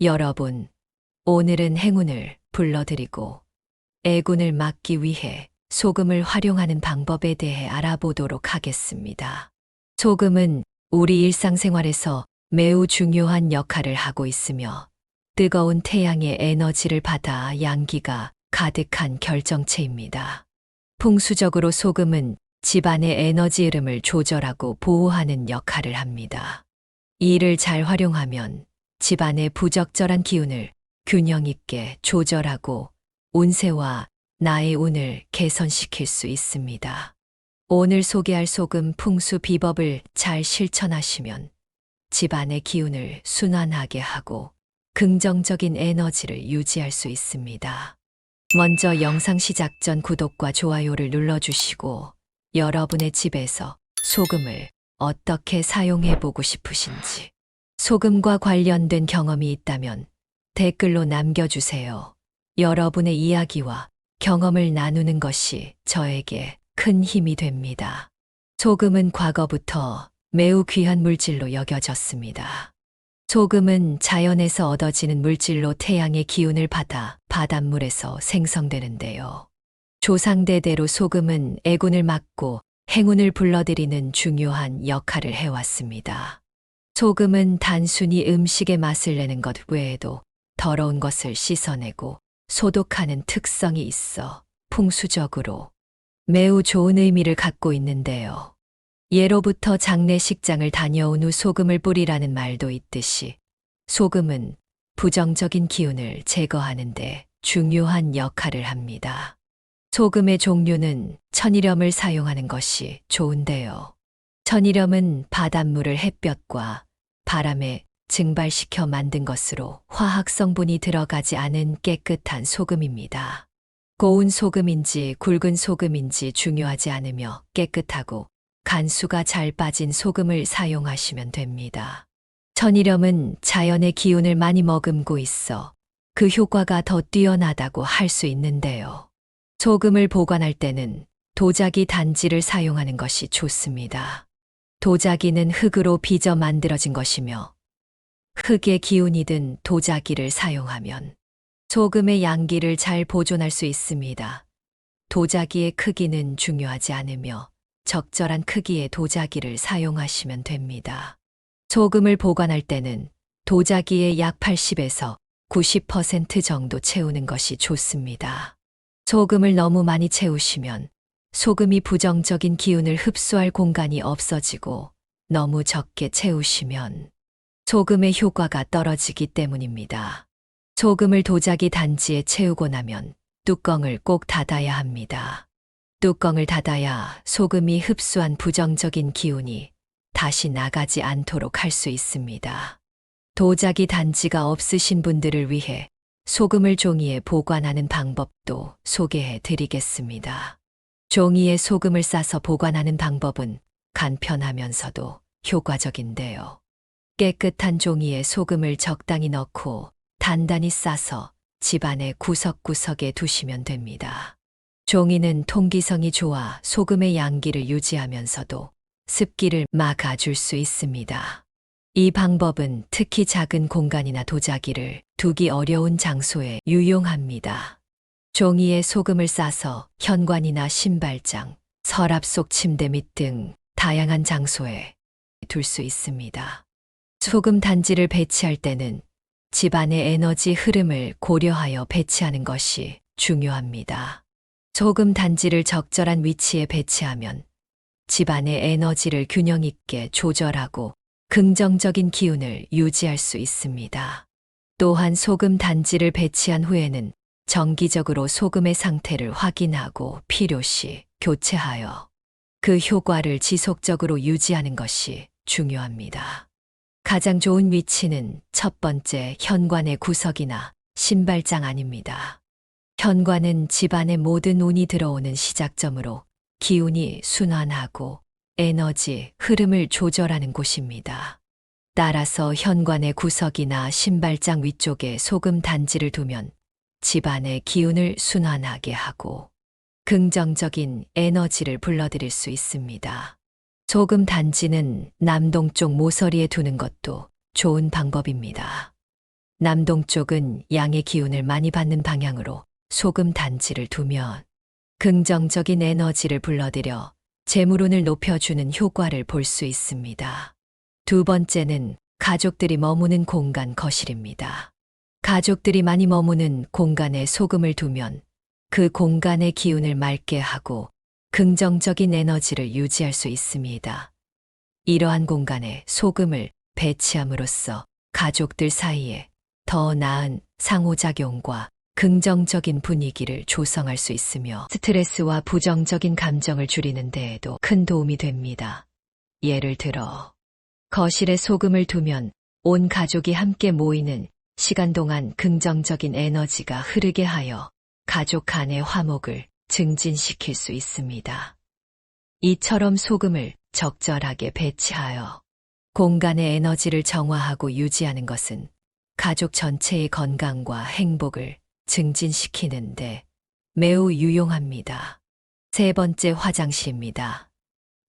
여러분, 오늘은 행운을 불러드리고 애군을 막기 위해 소금을 활용하는 방법에 대해 알아보도록 하겠습니다. 소금은 우리 일상생활에서 매우 중요한 역할을 하고 있으며 뜨거운 태양의 에너지를 받아 양기가 가득한 결정체입니다. 풍수적으로 소금은 집안의 에너지 흐름을 조절하고 보호하는 역할을 합니다. 이를 잘 활용하면 집안의 부적절한 기운을 균형 있게 조절하고 운세와 나의 운을 개선시킬 수 있습니다. 오늘 소개할 소금 풍수 비법을 잘 실천하시면 집안의 기운을 순환하게 하고 긍정적인 에너지를 유지할 수 있습니다. 먼저 영상 시작 전 구독과 좋아요를 눌러주시고 여러분의 집에서 소금을 어떻게 사용해 보고 싶으신지, 소금과 관련된 경험이 있다면 댓글로 남겨주세요. 여러분의 이야기와 경험을 나누는 것이 저에게 큰 힘이 됩니다. 소금은 과거부터 매우 귀한 물질로 여겨졌습니다. 소금은 자연에서 얻어지는 물질로 태양의 기운을 받아 바닷물에서 생성되는데요. 조상대대로 소금은 애군을 막고 행운을 불러들이는 중요한 역할을 해왔습니다. 소금은 단순히 음식의 맛을 내는 것 외에도 더러운 것을 씻어내고 소독하는 특성이 있어 풍수적으로 매우 좋은 의미를 갖고 있는데요. 예로부터 장례식장을 다녀온 후 소금을 뿌리라는 말도 있듯이 소금은 부정적인 기운을 제거하는데 중요한 역할을 합니다. 소금의 종류는 천일염을 사용하는 것이 좋은데요. 천일염은 바닷물을 햇볕과 바람에 증발시켜 만든 것으로 화학 성분이 들어가지 않은 깨끗한 소금입니다. 고운 소금인지 굵은 소금인지 중요하지 않으며 깨끗하고 간수가 잘 빠진 소금을 사용하시면 됩니다. 천일염은 자연의 기운을 많이 머금고 있어 그 효과가 더 뛰어나다고 할 수 있는데요. 소금을 보관할 때는 도자기 단지를 사용하는 것이 좋습니다. 도자기는 흙으로 빚어 만들어진 것이며 흙의 기운이 든 도자기를 사용하면 소금의 양기를 잘 보존할 수 있습니다. 도자기의 크기는 중요하지 않으며 적절한 크기의 도자기를 사용하시면 됩니다. 소금을 보관할 때는 도자기의 약 80에서 90% 정도 채우는 것이 좋습니다. 소금을 너무 많이 채우시면 소금이 부정적인 기운을 흡수할 공간이 없어지고 너무 적게 채우시면 소금의 효과가 떨어지기 때문입니다. 소금을 도자기 단지에 채우고 나면 뚜껑을 꼭 닫아야 합니다. 뚜껑을 닫아야 소금이 흡수한 부정적인 기운이 다시 나가지 않도록 할 수 있습니다. 도자기 단지가 없으신 분들을 위해 소금을 종이에 보관하는 방법도 소개해 드리겠습니다. 종이에 소금을 싸서 보관하는 방법은 간편하면서도 효과적인데요. 깨끗한 종이에 소금을 적당히 넣고 단단히 싸서 집안의 구석구석에 두시면 됩니다. 종이는 통기성이 좋아 소금의 양기를 유지하면서도 습기를 막아줄 수 있습니다. 이 방법은 특히 작은 공간이나 도자기를 두기 어려운 장소에 유용합니다. 종이에 소금을 싸서 현관이나 신발장, 서랍 속 침대 밑 등 다양한 장소에 둘 수 있습니다. 소금 단지를 배치할 때는 집안의 에너지 흐름을 고려하여 배치하는 것이 중요합니다. 소금 단지를 적절한 위치에 배치하면 집안의 에너지를 균형 있게 조절하고 긍정적인 기운을 유지할 수 있습니다. 또한 소금 단지를 배치한 후에는 정기적으로 소금의 상태를 확인하고 필요시 교체하여 그 효과를 지속적으로 유지하는 것이 중요합니다. 가장 좋은 위치는 첫 번째 현관의 구석이나 신발장 아닙니다. 현관은 집안의 모든 운이 들어오는 시작점으로 기운이 순환하고 에너지 흐름을 조절하는 곳입니다. 따라서 현관의 구석이나 신발장 위쪽에 소금 단지를 두면 집안의 기운을 순환하게 하고 긍정적인 에너지를 불러들일 수 있습니다. 소금 단지는 남동쪽 모서리에 두는 것도 좋은 방법입니다. 남동쪽은 양의 기운을 많이 받는 방향으로 소금 단지를 두면 긍정적인 에너지를 불러들여 재물운을 높여주는 효과를 볼 수 있습니다. 두 번째는 가족들이 머무는 공간 거실입니다. 가족들이 많이 머무는 공간에 소금을 두면 그 공간의 기운을 맑게 하고 긍정적인 에너지를 유지할 수 있습니다. 이러한 공간에 소금을 배치함으로써 가족들 사이에 더 나은 상호작용과 긍정적인 분위기를 조성할 수 있으며 스트레스와 부정적인 감정을 줄이는 데에도 큰 도움이 됩니다. 예를 들어 거실에 소금을 두면 온 가족이 함께 모이는 시간 동안 긍정적인 에너지가 흐르게 하여 가족 간의 화목을 증진시킬 수 있습니다. 이처럼 소금을 적절하게 배치하여 공간의 에너지를 정화하고 유지하는 것은 가족 전체의 건강과 행복을 증진시키는데 매우 유용합니다. 세 번째, 화장실입니다.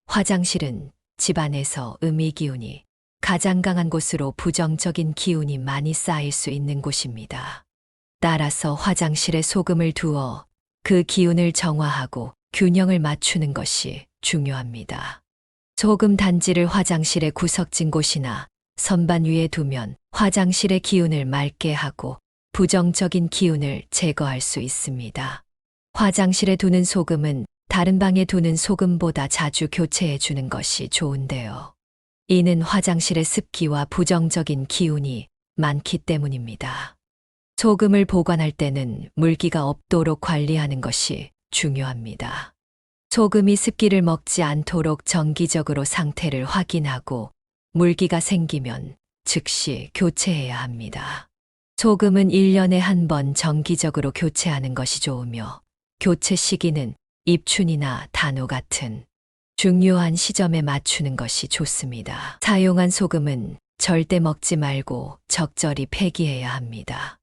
화장실은 집안에서 음의 기운이 가장 강한 곳으로 부정적인 기운이 많이 쌓일 수 있는 곳입니다. 따라서 화장실에 소금을 두어 그 기운을 정화하고 균형을 맞추는 것이 중요합니다. 소금 단지를 화장실의 구석진 곳이나 선반 위에 두면 화장실의 기운을 맑게 하고 부정적인 기운을 제거할 수 있습니다. 화장실에 두는 소금은 다른 방에 두는 소금보다 자주 교체해 주는 것이 좋은데요. 이는 화장실의 습기와 부정적인 기운이 많기 때문입니다. 소금을 보관할 때는 물기가 없도록 관리하는 것이 중요합니다. 소금이 습기를 먹지 않도록 정기적으로 상태를 확인하고 물기가 생기면 즉시 교체해야 합니다. 소금은 1년에 한 번 정기적으로 교체하는 것이 좋으며 교체 시기는 입춘이나 단오 같은 중요한 시점에 맞추는 것이 좋습니다. 사용한 소금은 절대 먹지 말고 적절히 폐기해야 합니다.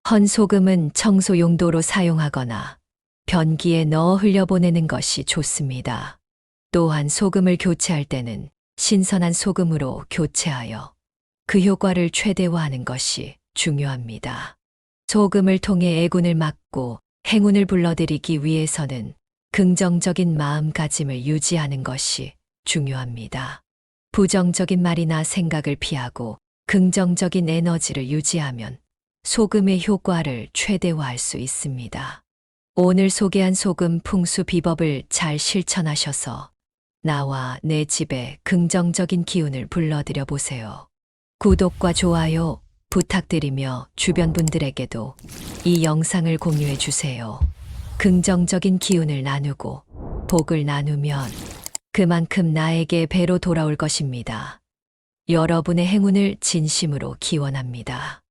헌 소금은 청소 용도로 사용하거나 변기에 넣어 흘려보내는 것이 좋습니다. 또한 소금을 교체할 때는 신선한 소금으로 교체하여 그 효과를 최대화하는 것이 중요합니다. 소금을 통해 애군을 막고 행운을 불러들이기 위해서는 긍정적인 마음가짐을 유지하는 것이 중요합니다. 부정적인 말이나 생각을 피하고 긍정적인 에너지를 유지하면 소금의 효과를 최대화할 수 있습니다. 오늘 소개한 소금 풍수 비법을 잘 실천하셔서 나와 내 집에 긍정적인 기운을 불러들여 보세요. 구독과 좋아요 부탁드리며 주변 분들에게도 이 영상을 공유해 주세요. 긍정적인 기운을 나누고 복을 나누면 그만큼 나에게 배로 돌아올 것입니다. 여러분의 행운을 진심으로 기원합니다.